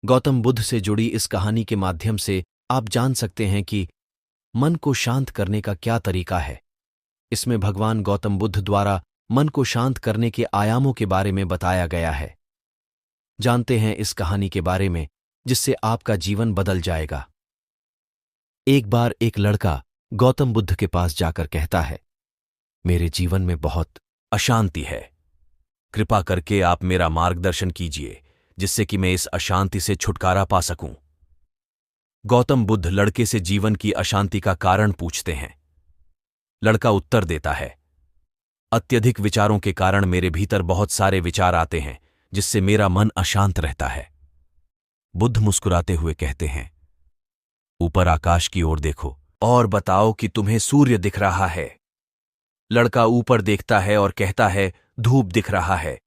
गौतम बुद्ध से जुड़ी इस कहानी के माध्यम से आप जान सकते हैं कि मन को शांत करने का क्या तरीका है। इसमें भगवान गौतम बुद्ध द्वारा मन को शांत करने के आयामों के बारे में बताया गया है। जानते हैं इस कहानी के बारे में जिससे आपका जीवन बदल जाएगा। एक बार एक लड़का गौतम बुद्ध के पास जाकर कहता है, मेरे जीवन में बहुत अशांति है, कृपा करके आप मेरा मार्गदर्शन कीजिए जिससे कि मैं इस अशांति से छुटकारा पा सकूं। गौतम बुद्ध लड़के से जीवन की अशांति का कारण पूछते हैं। लड़का उत्तर देता है, अत्यधिक विचारों के कारण मेरे भीतर बहुत सारे विचार आते हैं जिससे मेरा मन अशांत रहता है। बुद्ध मुस्कुराते हुए कहते हैं, ऊपर आकाश की ओर देखो और बताओ कि तुम्हें सूर्य दिख रहा है। लड़का ऊपर देखता है और कहता है, धूप दिख रहा है।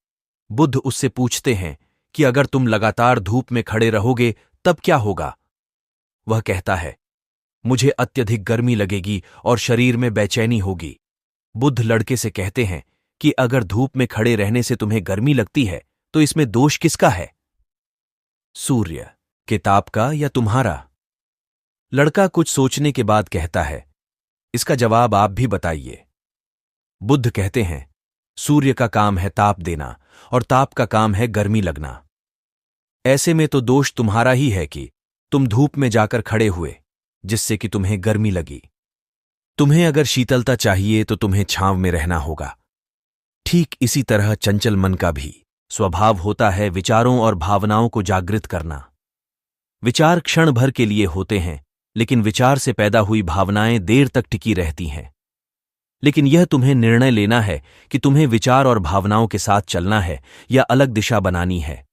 बुद्ध उससे पूछते हैं कि अगर तुम लगातार धूप में खड़े रहोगे तब क्या होगा? वह कहता है, मुझे अत्यधिक गर्मी लगेगी और शरीर में बेचैनी होगी। बुद्ध लड़के से कहते हैं कि अगर धूप में खड़े रहने से तुम्हें गर्मी लगती है तो इसमें दोष किसका है? सूर्य के ताप का या तुम्हारा? लड़का कुछ सोचने के बाद कहता है, इसका जवाब आप भी बताइए। बुद्ध कहते हैं, सूर्य का काम है ताप देना और ताप का काम है गर्मी लगना। ऐसे में तो दोष तुम्हारा ही है कि तुम धूप में जाकर खड़े हुए जिससे कि तुम्हें गर्मी लगी। तुम्हें अगर शीतलता चाहिए तो तुम्हें छांव में रहना होगा। ठीक इसी तरह चंचल मन का भी स्वभाव होता है विचारों और भावनाओं को जागृत करना। विचार क्षण भर के लिए होते हैं, लेकिन विचार से पैदा हुई भावनाएं देर तक टिकी रहती हैं। लेकिन यह तुम्हें निर्णय लेना है कि तुम्हें विचार और भावनाओं के साथ चलना है या अलग दिशा बनानी है।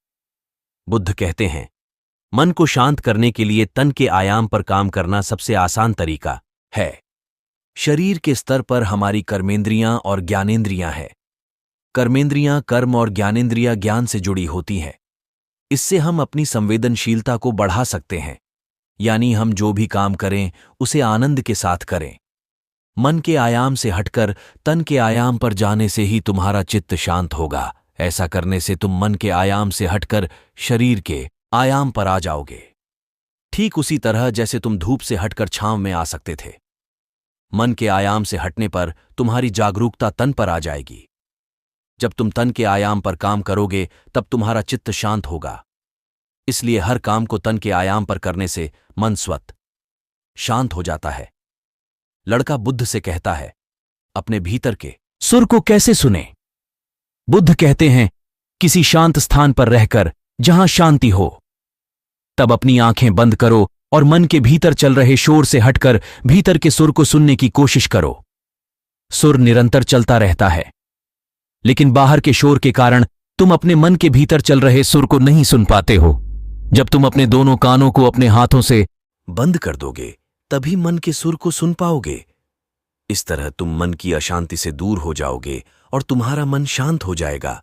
बुद्ध कहते हैं, मन को शांत करने के लिए तन के आयाम पर काम करना सबसे आसान तरीका है। शरीर के स्तर पर हमारी कर्मेंद्रियां और ज्ञानेंद्रियां हैं। कर्मेंद्रियां कर्म और ज्ञानेंद्रियां ज्ञान से जुड़ी होती हैं। इससे हम अपनी संवेदनशीलता को बढ़ा सकते हैं, यानी हम जो भी काम करें उसे आनंद के साथ करें। मन के आयाम से हटकर तन के आयाम पर जाने से ही तुम्हारा चित्त शांत होगा। ऐसा करने से तुम मन के आयाम से हटकर शरीर के आयाम पर आ जाओगे। ठीक उसी तरह जैसे तुम धूप से हटकर छांव में आ सकते थे। मन के आयाम से हटने पर तुम्हारी जागरूकता तन पर आ जाएगी। जब तुम तन के आयाम पर काम करोगे तब तुम्हारा चित्त शांत होगा। इसलिए हर काम को तन के आयाम पर करने से मन स्वतः शांत हो जाता है। लड़का बुद्ध से कहता है, अपने भीतर के सुर को कैसे सुने? बुद्ध कहते हैं, किसी शांत स्थान पर रहकर जहां शांति हो। तब अपनी आंखें बंद करो और मन के भीतर चल रहे शोर से हटकर भीतर के सुर को सुनने की कोशिश करो। सुर निरंतर चलता रहता है, लेकिन बाहर के शोर के कारण तुम अपने मन के भीतर चल रहे सुर को नहीं सुन पाते हो। जब तुम अपने दोनों कानों को अपने हाथों से बंद कर दोगे तभी मन के सुर को सुन पाओगे। इस तरह तुम मन की अशांति से दूर हो जाओगे और तुम्हारा मन शांत हो जाएगा।